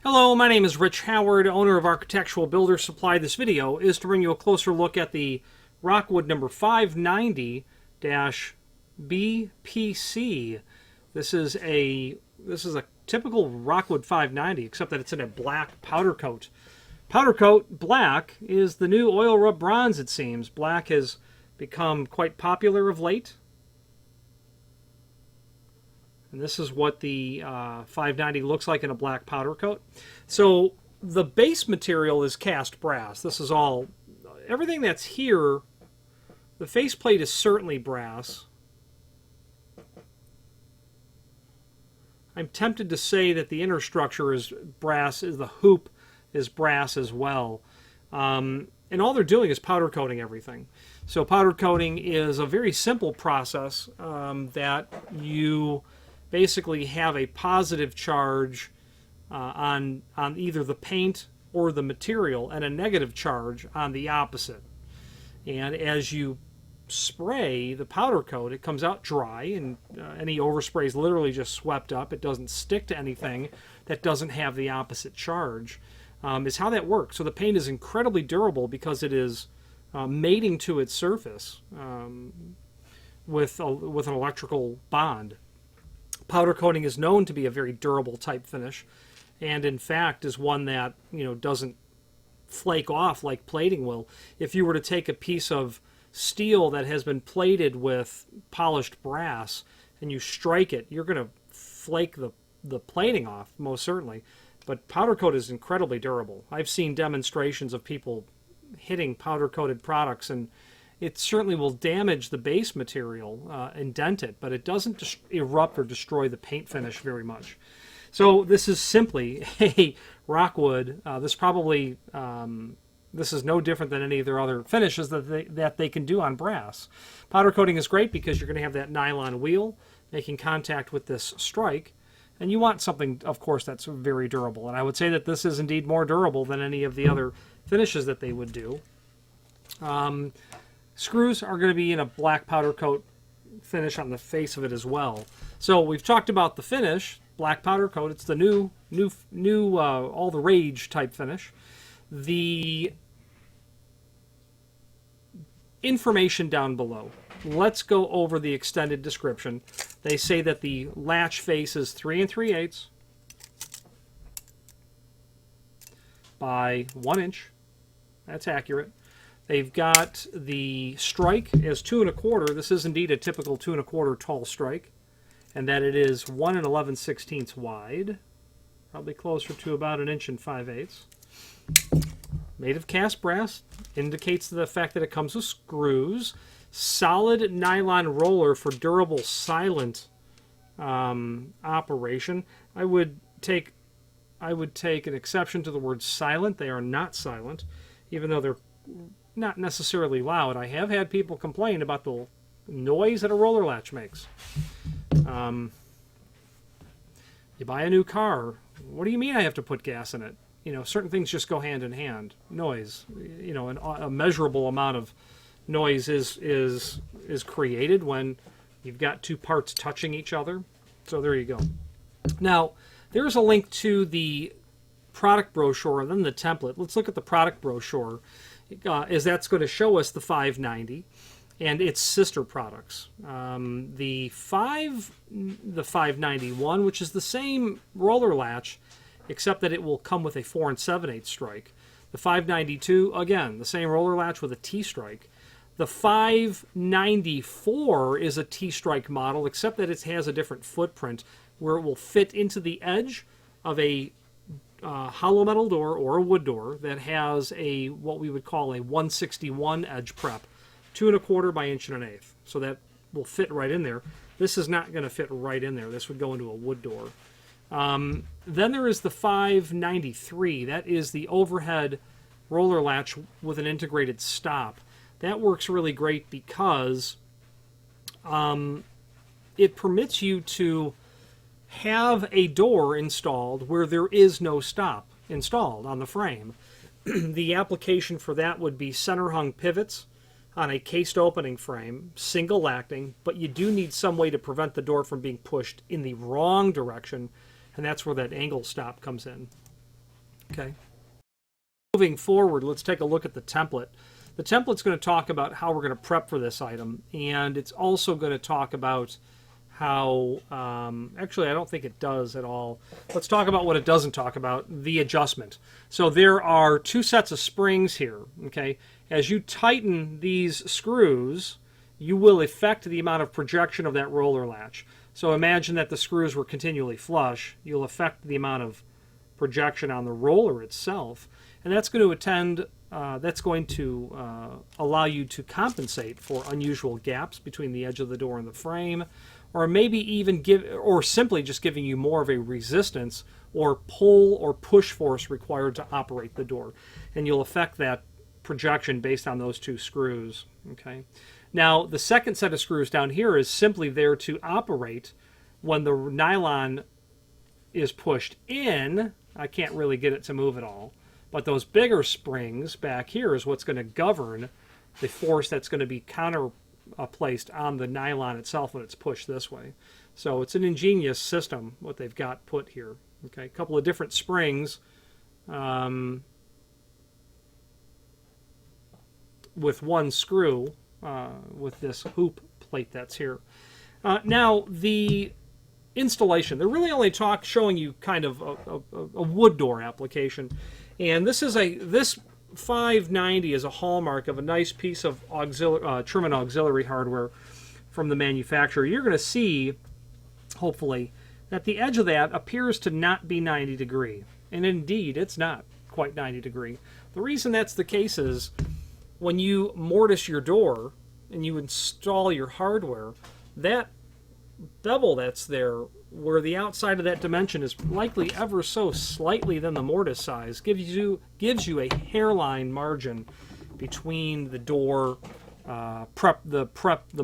Hello, my name is Rich Howard, owner of Architectural Builder Supply. This video is to bring you a closer look at the Rockwood number 590-BPC. This is a typical Rockwood 590, except that it's in a black powder coat. Powder coat black is the new oil rub bronze, it seems. Black has become quite popular of late. And this is what the 590 looks like in a black powder coat. So the base material is cast brass. This is all, everything that's here, the faceplate is certainly brass. I'm tempted to say that the inner structure is brass, the hoop is brass as well. And all they're doing is powder coating everything. So powder coating is a very simple process that you basically have a positive charge on either the paint or the material and a negative charge on the opposite. And as you spray the powder coat, it comes out dry, and any overspray is literally just swept up. It doesn't stick to anything that doesn't have the opposite charge, is how that works. So the paint is incredibly durable because it is mating to its surface with an electrical bond. Powder coating is known to be a very durable type finish, and in fact is one that doesn't flake off like plating will. If you were to take a piece of steel that has been plated with polished brass and you strike it, you're going to flake the plating off, most certainly. But powder coat is incredibly durable. I've seen demonstrations of people hitting powder coated products, and it certainly will damage the base material and dent it, but it doesn't erupt or destroy the paint finish very much. So this is simply a Rockwood. This is no different than any of their other finishes that they can do on brass. Powder coating is great because you're going to have that nylon wheel making contact with this strike, and you want something, of course, that's very durable. And I would say that this is indeed more durable than any of the other finishes that they would do. Screws are going to be in a black powder coat finish on the face of it as well. So we've talked about the finish, black powder coat. It's the new all the rage type finish. The information down below. Let's go over the extended description. They say that the latch face is 3 3/8 by 1 inch. That's accurate. They've got the strike as 2 1/4. This is indeed a typical 2 1/4 tall strike, and that it is 1 11/16 wide, probably closer to about 1 5/8. Made of cast brass, indicates the fact that it comes with screws. Solid nylon roller for durable, silent operation. I would take an exception to the word silent. They are not silent, even though they're not necessarily loud. I have had people complain about the noise that a roller latch makes. You buy a new car. What do you mean I have to put gas in it? Certain things just go hand in hand. Noise, a measurable amount of noise is created when you've got two parts touching each other. So there you go. Now, there's a link to the product brochure and then the template. Let's look at the product brochure, as that's going to show us the 590 and its sister products. The 591, which is the same roller latch, except that it will come with a 4 7/8 strike. The 592, again, the same roller latch with a T-strike. The 594 is a T-strike model, except that it has a different footprint where it will fit into the edge of a hollow metal door or a wood door that has what we would call a 161 edge prep, 2 1/4 by 1 1/8. So that will fit right in there. This is not going to fit right in there. This would go into a wood door. Then there is the 593. That is the overhead roller latch with an integrated stop. That works really great because it permits you to have a door installed where there is no stop installed on the frame. The application for that would be center hung pivots on a cased opening frame, single acting, but you do need some way to prevent the door from being pushed in the wrong direction, and that's where that angle stop comes in. Okay. Moving forward, let's take a look at the template. The template's going to talk about how we're going to prep for this item, and it's also going to talk about how, actually I don't think it does at all. Let's talk about what it doesn't talk about, the adjustment. So there are two sets of springs here, okay? As you tighten these screws, you will affect the amount of projection of that roller latch. So imagine that the screws were continually flush. You'll affect the amount of projection on the roller itself, and that's going to allow you to compensate for unusual gaps between the edge of the door and the frame, or maybe even simply just giving you more of a resistance or pull or push force required to operate the door, and you'll affect that projection based on those two screws. Okay. Now the second set of screws down here is simply there to operate when the nylon is pushed in. I can't really get it to move at all, but those bigger springs back here is what's going to govern the force that's going to be placed on the nylon itself when it's pushed this way. So it's an ingenious system what they've got put here. Okay, a couple of different springs with one screw with this hoop plate that's here. Now the installation, they're really only showing you kind of a wood door application, and this 590 is a hallmark of a nice piece of trim and auxiliary hardware from the manufacturer. You're going to see, hopefully, that the edge of that appears to not be 90 degree, and indeed it's not quite 90 degree. The reason that's the case is when you mortise your door and you install your hardware, that bevel that's there where the outside of that dimension is likely ever so slightly than the mortise size gives you a hairline margin between the door the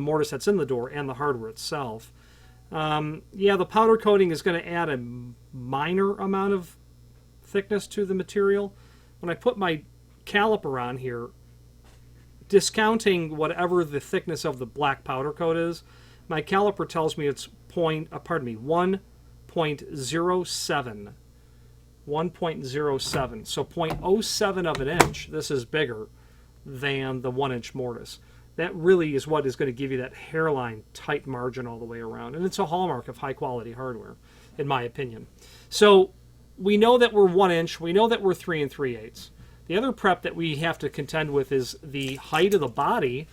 mortise that's in the door and the hardware itself. Yeah, the powder coating is going to add a minor amount of thickness to the material. When I put my caliper on here, discounting whatever the thickness of the black powder coat is, my caliper tells me it's 1.07. 1.07. So 0.07 of an inch, this is bigger than the 1-inch mortise. That really is what is going to give you that hairline tight margin all the way around. And it's a hallmark of high quality hardware, in my opinion. So we know that we're 1 inch, we know that we're 3 3/8. The other prep that we have to contend with is the height of the body,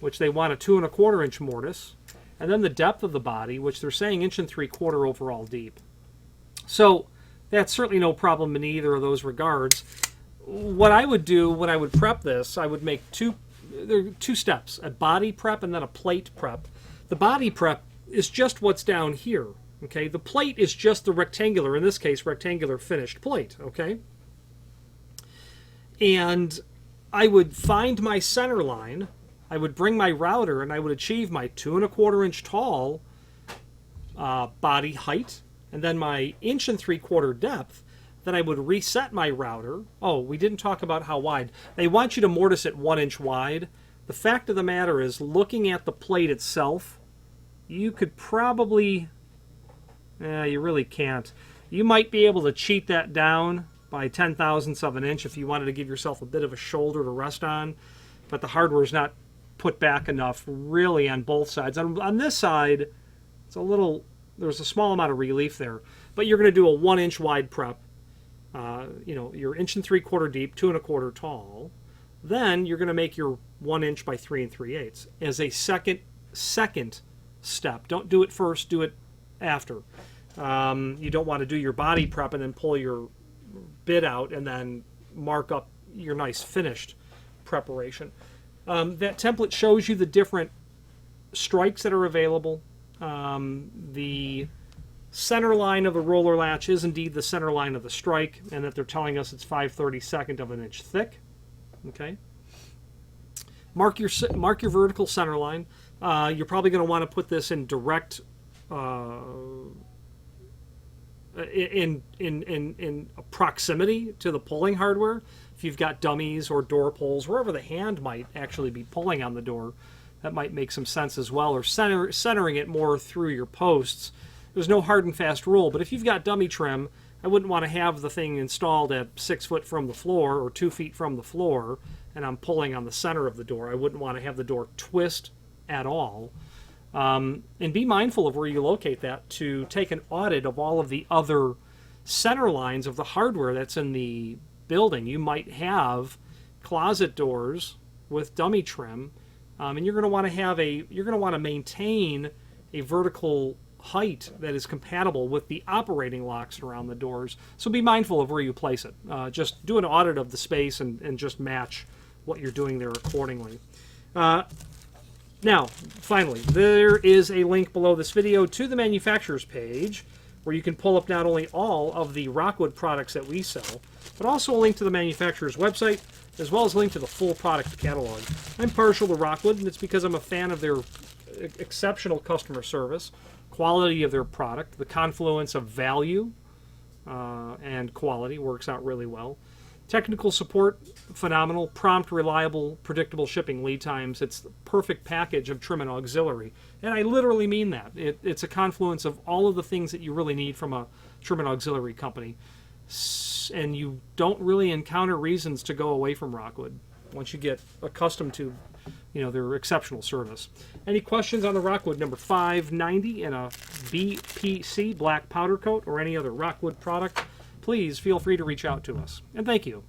which they want a 2 1/4 inch mortise, and then the depth of the body, which they're saying 1 3/4 overall deep. So that's certainly no problem in either of those regards. What I would do when I would prep this, I would make two steps, a body prep and then a plate prep. The body prep is just what's down here. Okay, the plate is just the rectangular, in this case, rectangular finished plate. Okay, and I would find my center line. I would bring my router and I would achieve my 2 1/4 inch tall body height, and then my 1 3/4 depth. Then I would reset my router. Oh, we didn't talk about how wide. They want you to mortise it 1 inch wide. The fact of the matter is, looking at the plate itself, you could probably, you really can't. You might be able to cheat that down by 0.010 of an inch if you wanted to give yourself a bit of a shoulder to rest on, but the hardware is not put back enough really on both sides. On this side, it's there's a small amount of relief there, but you're going to do a 1 inch wide prep. You're 1 3/4 deep, 2 1/4 tall. Then you're going to make your 1 inch by 3 3/8 as a second step. Don't do it first, do it after. You don't want to do your body prep and then pull your bit out and then mark up your nice finished preparation. That template shows you the different strikes that are available. The center line of the roller latch is indeed the center line of the strike, and that they're telling us it's 5/32 of an inch thick. Okay. Mark your vertical center line. You're probably going to want to put this in direct in proximity to the pulling hardware. If you've got dummies or door pulls, wherever the hand might actually be pulling on the door, that might make some sense as well, or centering it more through your posts. There's no hard and fast rule, but if you've got dummy trim I wouldn't want to have the thing installed at 6 foot from the floor or 2 feet from the floor, and I'm pulling on the center of the door. I wouldn't want to have the door twist at all. And be mindful of where you locate that to take an audit of all of the other center lines of the hardware that's in the building. You might have closet doors with dummy trim, and you're going to want to maintain a vertical height that is compatible with the operating locks around the doors. So be mindful of where you place it. Just do an audit of the space and just match what you're doing there accordingly. Now, finally, there is a link below this video to the manufacturer's page where you can pull up not only all of the Rockwood products that we sell, but also a link to the manufacturer's website, as well as a link to the full product catalog. I'm partial to Rockwood, and it's because I'm a fan of their exceptional customer service, quality of their product, the confluence of value and quality works out really well. Technical support, phenomenal. Prompt, reliable, predictable shipping lead times. It's the perfect package of trim and auxiliary. And I literally mean that. It's a confluence of all of the things that you really need from a trim and auxiliary company. And you don't really encounter reasons to go away from Rockwood once you get accustomed to their exceptional service. Any questions on the Rockwood number 590 in a BPC black powder coat or any other Rockwood product, please feel free to reach out to us. And thank you.